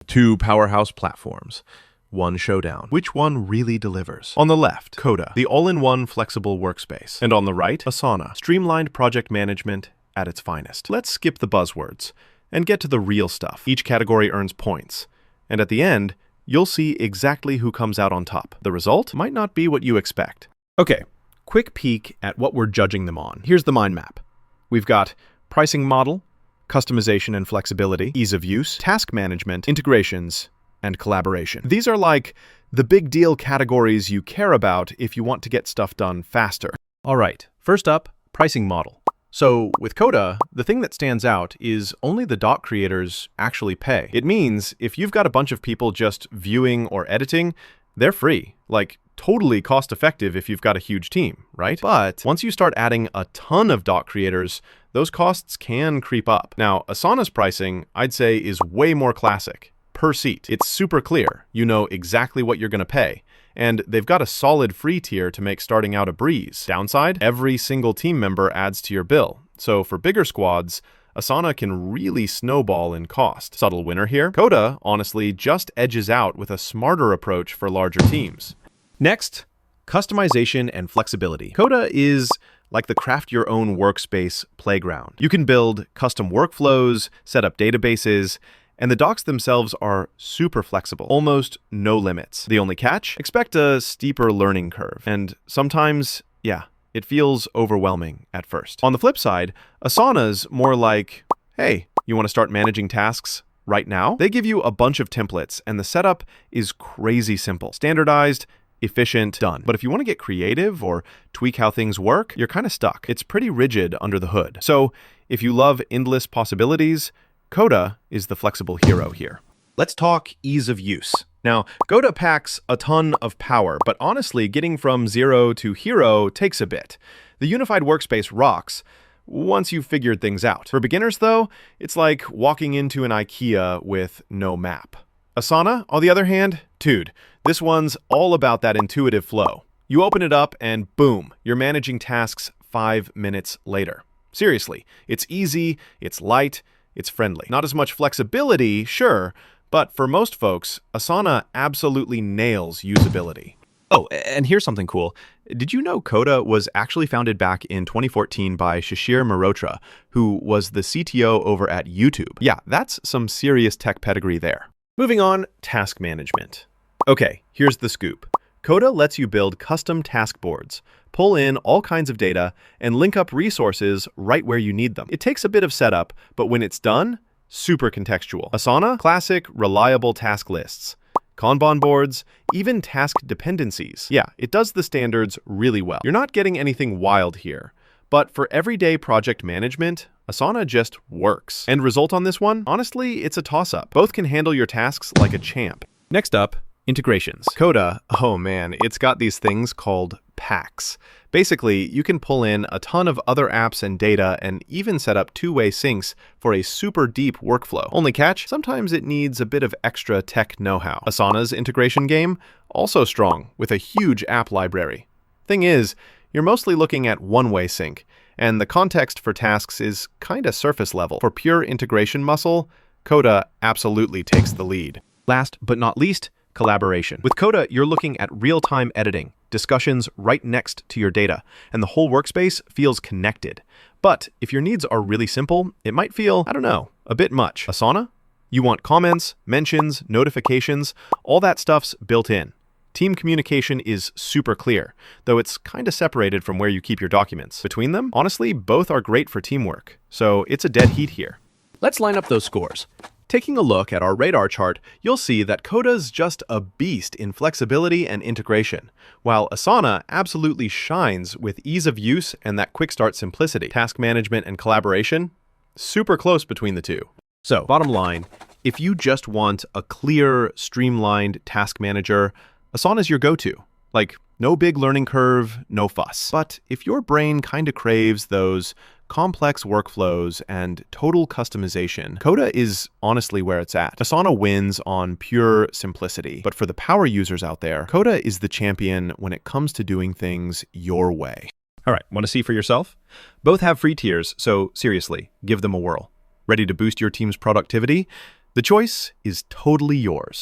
Two powerhouse platforms. One showdown. Which one really delivers? On the left, Coda, the all-in-one flexible workspace. And on the right, Asana, streamlined project management at its finest. Let's skip the buzzwords and get to the real stuff. Each category earns points. And at the end, you'll see exactly who comes out on top. The result might not be what you expect. Okay, quick peek at what we're judging them on. Here's the mind map. We've got pricing model, customization and flexibility, ease of use, task management, integrations, and collaboration. These are like the big deal categories you care about if you want to get stuff done faster. All right, first up, pricing model. So with Coda, the thing that stands out is only the doc creators actually pay. It means if you've got a bunch of people just viewing or editing, they're free. Like totally cost effective if you've got a huge team, right? But once you start adding a ton of doc creators, those costs can creep up. Now, Asana's pricing, I'd say, is way more classic. Per seat. It's super clear. You know exactly what you're going to pay. And they've got a solid free tier to make starting out a breeze. Downside, every single team member adds to your bill. So for bigger squads, Asana can really snowball in cost. Subtle winner here. Coda, honestly, just edges out with a smarter approach for larger teams. Next, customization and flexibility. Coda is like the craft your own workspace playground. You can build custom workflows, set up databases, and the docs themselves are super flexible, almost no limits. The only catch? Expect a steeper learning curve. And sometimes, yeah, it feels overwhelming at first. On the flip side, Asana's more like, hey, you want to start managing tasks right now? They give you a bunch of templates, and the setup is crazy simple. Standardized, efficient, done. But if you want to get creative or tweak how things work, you're kind of stuck. It's pretty rigid under the hood. So if you love endless possibilities, Coda is the flexible hero here. Let's talk ease of use. Now, Coda packs a ton of power, but honestly, getting from zero to hero takes a bit. The unified workspace rocks once you've figured things out. For beginners, though, it's like walking into an IKEA with no map. Asana, on the other hand, dude, this one's all about that intuitive flow. You open it up and boom, you're managing tasks 5 minutes later. Seriously, it's easy, it's light, it's friendly. Not as much flexibility, sure, but for most folks, Asana absolutely nails usability. Oh, and here's something cool. Did you know Coda was actually founded back in 2014 by Shishir Mehrotra, who was the CTO over at YouTube? Yeah, that's some serious tech pedigree there. Moving on, task management. Okay, here's the scoop. Coda lets you build custom task boards, pull in all kinds of data, and link up resources right where you need them. It takes a bit of setup, but when it's done, super contextual. Asana, classic, reliable task lists. Kanban boards, even task dependencies. Yeah, it does the standards really well. You're not getting anything wild here, but for everyday project management, Asana just works. End result on this one? Honestly, it's a toss-up. Both can handle your tasks like a champ. Next up, integrations. Coda, oh man, it's got these things called packs. Basically, you can pull in a ton of other apps and data and even set up two-way syncs for a super deep workflow. Only catch, sometimes it needs a bit of extra tech know-how. Asana's integration game, also strong, with a huge app library. Thing is, you're mostly looking at one-way sync, and the context for tasks is kinda surface level. For pure integration muscle, Coda absolutely takes the lead. Last but not least, collaboration. With Coda, you're looking at real-time editing, discussions right next to your data, and the whole workspace feels connected. But if your needs are really simple, it might feel, I don't know, a bit much. Asana? You want comments, mentions, notifications, all that stuff's built in. Team communication is super clear, though it's kinda separated from where you keep your documents. Between them, honestly, both are great for teamwork, so it's a dead heat here. Let's line up those scores. Taking a look at our radar chart, you'll see that Coda's just a beast in flexibility and integration, while Asana absolutely shines with ease of use and that quick start simplicity. Task management and collaboration, super close between the two. So, bottom line, if you just want a clear, streamlined task manager, Asana's your go-to. Like, no big learning curve, no fuss. But if your brain kinda craves those complex workflows and total customization, Coda is honestly where it's at. Asana wins on pure simplicity, but for the power users out there, Coda is the champion when it comes to doing things your way. All right, want to see for yourself? Both have free tiers, so seriously, give them a whirl. Ready to boost your team's productivity? The choice is totally yours.